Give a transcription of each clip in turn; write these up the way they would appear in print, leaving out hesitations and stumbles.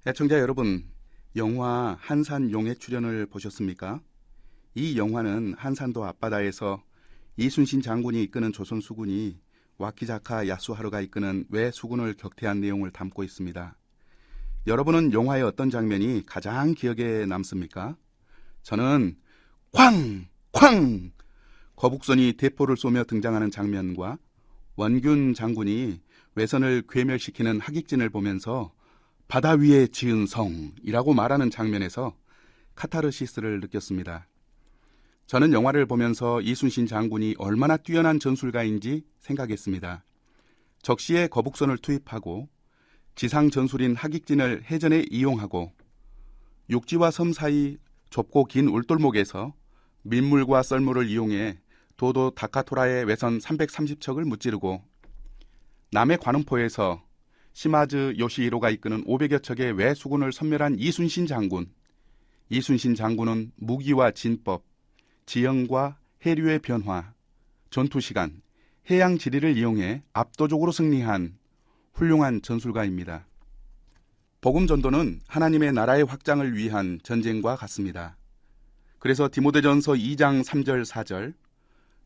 애청자 여러분, 영화 한산용의 출연을 보셨습니까? 이 영화는 한산도 앞바다에서 이순신 장군이 이끄는 조선 수군이 와키자카 야수하루가 이끄는 외 수군을 격퇴한 내용을 담고 있습니다. 여러분은 영화의 어떤 장면이 가장 기억에 남습니까? 저는 쾅! 쾅! 거북선이 대포를 쏘며 등장하는 장면과 원균 장군이 외선을 괴멸시키는 하객진을 보면서 바다 위에 지은 성이라고 말하는 장면에서 카타르시스를 느꼈습니다. 저는 영화를 보면서 이순신 장군이 얼마나 뛰어난 전술가인지 생각했습니다. 적시에 거북선을 투입하고 지상 전술인 하객진을 해전에 이용하고 육지와 섬 사이 좁고 긴 울돌목에서 민물과 썰물을 이용해 도도 다카토라의 외선 330척을 무찌르고 남해 관음포에서 시마즈 요시히로가 이끄는 500여 척의 외수군을 섬멸한 이순신 장군. 이순신 장군은 무기와 진법, 지형과 해류의 변화, 전투시간, 해양 지리를 이용해 압도적으로 승리한 훌륭한 전술가입니다. 복음 전도는 하나님의 나라의 확장을 위한 전쟁과 같습니다. 그래서 디모데전서 2장 3절 4절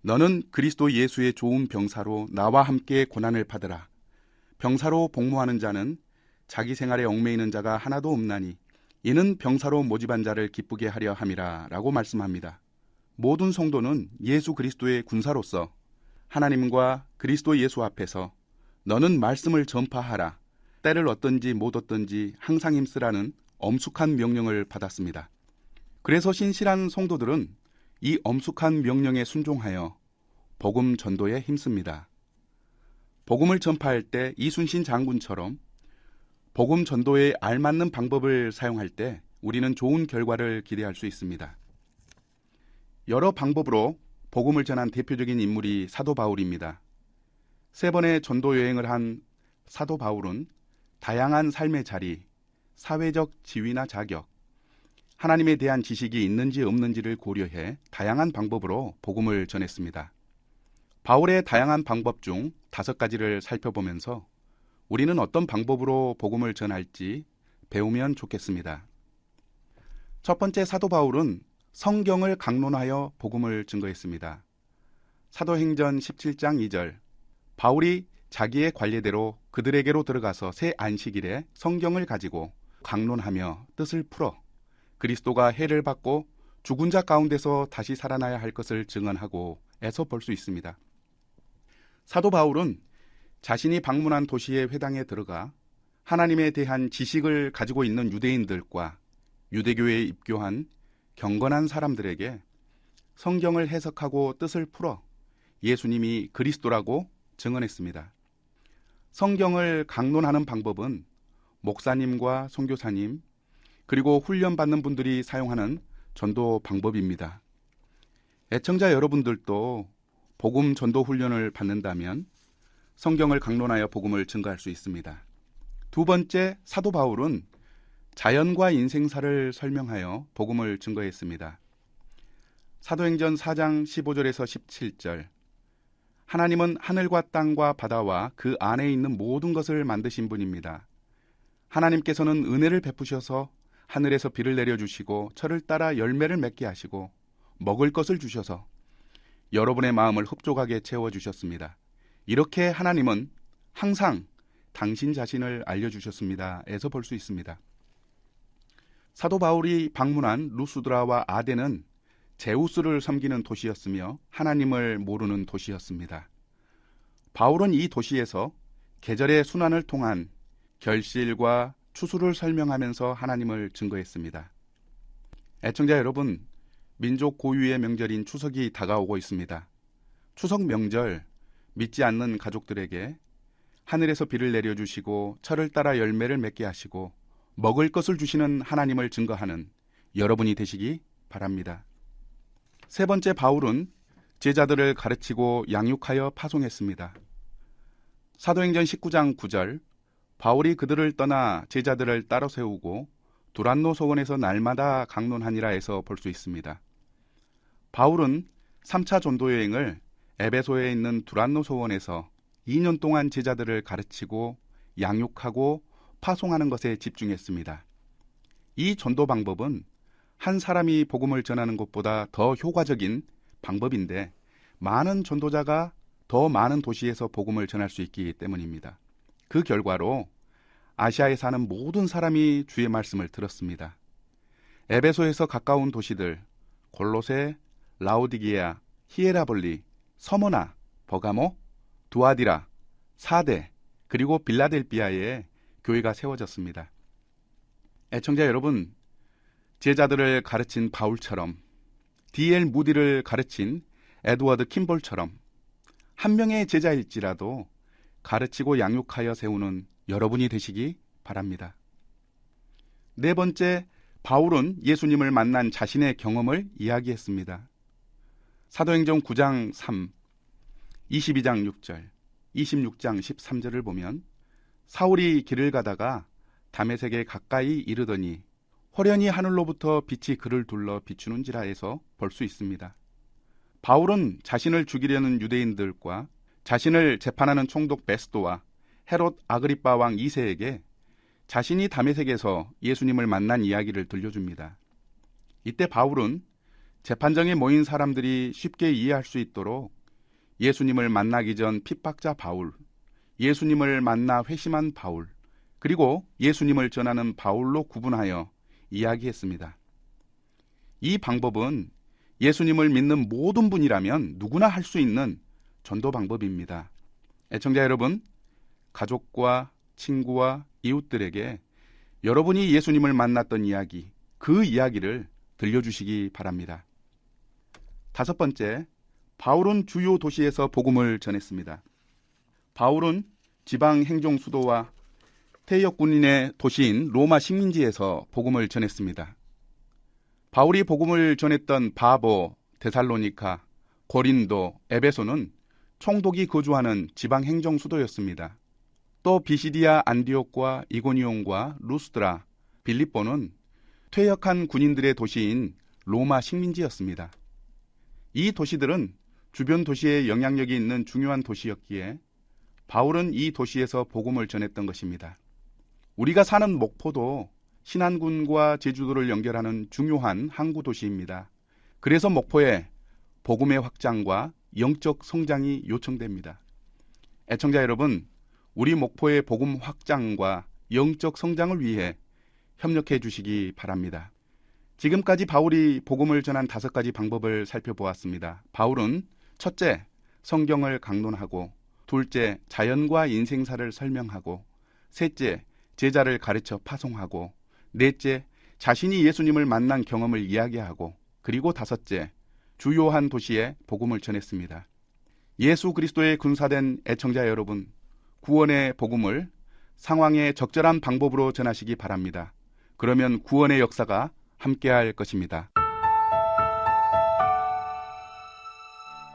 너는 그리스도 예수의 좋은 병사로 나와 함께 고난을 받으라. 병사로 복무하는 자는 자기 생활에 얽매이는 자가 하나도 없나니 이는 병사로 모집한 자를 기쁘게 하려 함이라 라고 말씀합니다. 모든 성도는 예수 그리스도의 군사로서 하나님과 그리스도 예수 앞에서 너는 말씀을 전파하라. 때를 얻든지 못 얻든지 항상 힘쓰라는 엄숙한 명령을 받았습니다. 그래서 신실한 성도들은 이 엄숙한 명령에 순종하여 복음 전도에 힘씁니다. 복음을 전파할 때 이순신 장군처럼 복음 전도에 알맞는 방법을 사용할 때 우리는 좋은 결과를 기대할 수 있습니다. 여러 방법으로 복음을 전한 대표적인 인물이 사도 바울입니다. 3번의 전도 여행을 한 사도 바울은 다양한 삶의 자리, 사회적 지위나 자격, 하나님에 대한 지식이 있는지 없는지를 고려해 다양한 방법으로 복음을 전했습니다. 바울의 다양한 방법 중 5가지를 살펴보면서 우리는 어떤 방법으로 복음을 전할지 배우면 좋겠습니다. 첫 번째, 사도 바울은 성경을 강론하여 복음을 증거했습니다. 사도행전 17장 2절 바울이 자기의 관례대로 그들에게로 들어가서 새 안식일에 성경을 가지고 강론하며 뜻을 풀어 그리스도가 해를 받고 죽은 자 가운데서 다시 살아나야 할 것을 증언하고 에서 볼 수 있습니다. 사도 바울은 자신이 방문한 도시의 회당에 들어가 하나님에 대한 지식을 가지고 있는 유대인들과 유대교에 입교한 경건한 사람들에게 성경을 해석하고 뜻을 풀어 예수님이 그리스도라고 증언했습니다. 성경을 강론하는 방법은 목사님과 선교사님 그리고 훈련받는 분들이 사용하는 전도 방법입니다. 애청자 여러분들도 복음 전도 훈련을 받는다면 성경을 강론하여 복음을 증거할 수 있습니다. 두 번째, 사도 바울은 자연과 인생사를 설명하여 복음을 증거했습니다. 사도행전 4장 15절에서 17절 하나님은 하늘과 땅과 바다와 그 안에 있는 모든 것을 만드신 분입니다. 하나님께서는 은혜를 베푸셔서 하늘에서 비를 내려주시고 철을 따라 열매를 맺게 하시고 먹을 것을 주셔서 여러분의 마음을 흡족하게 채워주셨습니다. 이렇게 하나님은 항상 당신 자신을 알려주셨습니다. 에서 볼 수 있습니다. 사도 바울이 방문한 루스드라와 아덴은 제우스를 섬기는 도시였으며 하나님을 모르는 도시였습니다. 바울은 이 도시에서 계절의 순환을 통한 결실과 추수를 설명하면서 하나님을 증거했습니다. 애청자 여러분, 민족 고유의 명절인 추석이 다가오고 있습니다. 추석 명절, 믿지 않는 가족들에게 하늘에서 비를 내려주시고 철을 따라 열매를 맺게 하시고 먹을 것을 주시는 하나님을 증거하는 여러분이 되시기 바랍니다. 세 번째, 바울은 제자들을 가르치고 양육하여 파송했습니다. 사도행전 19장 9절 바울이 그들을 떠나 제자들을 따로 세우고 두란노 소원에서 날마다 강론하니라 해서 볼 수 있습니다. 바울은 3차 전도 여행을 에베소에 있는 두란노 소원에서 2년 동안 제자들을 가르치고 양육하고 파송하는 것에 집중했습니다. 이 전도 방법은 한 사람이 복음을 전하는 것보다 더 효과적인 방법인데 많은 전도자가 더 많은 도시에서 복음을 전할 수 있기 때문입니다. 그 결과로 아시아에 사는 모든 사람이 주의 말씀을 들었습니다. 에베소에서 가까운 도시들 골로새, 라오디게아, 히에라볼리, 서머나, 버가모, 두아디라, 사대, 그리고 빌라델비아에 교회가 세워졌습니다. 애청자 여러분, 제자들을 가르친 바울처럼 D.L. 무디를 가르친 에드워드 킴볼처럼 한 명의 제자일지라도 가르치고 양육하여 세우는 여러분이 되시기 바랍니다. 네 번째, 바울은 예수님을 만난 자신의 경험을 이야기했습니다. 사도행전 9장 3, 22장 6절, 26장 13절을 보면 사울이 길을 가다가 다메섹에 가까이 이르더니 호련히 하늘로부터 빛이 그를 둘러 비추는지라에서 볼 수 있습니다. 바울은 자신을 죽이려는 유대인들과 자신을 재판하는 총독 베스도와 헤롯 아그리빠 왕 2세에게 자신이 다메섹에서 예수님을 만난 이야기를 들려줍니다. 이때 바울은 재판정에 모인 사람들이 쉽게 이해할 수 있도록 예수님을 만나기 전 핍박자 바울, 예수님을 만나 회심한 바울, 그리고 예수님을 전하는 바울로 구분하여 이야기했습니다. 이 방법은 예수님을 믿는 모든 분이라면 누구나 할 수 있는 전도 방법입니다. 애청자 여러분, 가족과 친구와 이웃들에게 여러분이 예수님을 만났던 이야기, 그 이야기를 들려주시기 바랍니다. 다섯 번째, 바울은 주요 도시에서 복음을 전했습니다. 바울은 지방 행정 수도와 퇴역 군인의 도시인 로마 식민지에서 복음을 전했습니다. 바울이 복음을 전했던 바보, 데살로니카, 고린도, 에베소는 총독이 거주하는 지방 행정 수도였습니다. 또 비시디아 안디옥과 이고니온과 루스드라, 빌립보는 퇴역한 군인들의 도시인 로마 식민지였습니다. 이 도시들은 주변 도시에 영향력이 있는 중요한 도시였기에 바울은 이 도시에서 복음을 전했던 것입니다. 우리가 사는 목포도 신안군과 제주도를 연결하는 중요한 항구 도시입니다. 그래서 목포에 복음의 확장과 영적 성장이 요청됩니다. 애청자 여러분, 우리 목포의 복음 확장과 영적 성장을 위해 협력해 주시기 바랍니다. 지금까지 바울이 복음을 전한 5가지 방법을 살펴보았습니다. 바울은 첫째, 성경을 강론하고, 둘째, 자연과 인생사를 설명하고, 셋째, 제자를 가르쳐 파송하고, 넷째, 자신이 예수님을 만난 경험을 이야기하고, 그리고 다섯째, 주요한 도시에 복음을 전했습니다. 예수 그리스도의 군사된 애청자 여러분, 구원의 복음을 상황에 적절한 방법으로 전하시기 바랍니다. 그러면 구원의 역사가 함께할 것입니다.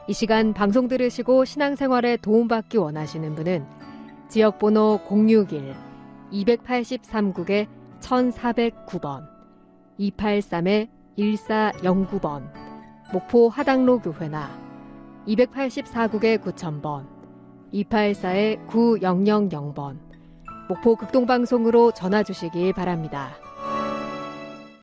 이 시간 방송 들으시고 신앙생활에 도움받기 원하시는 분은 지역번호 061-283국에 1409번, 283-1409번, 목포 하당로 교회나 284국에 9000번, 284-9000번, 목포 극동방송으로 전화 주시기 바랍니다.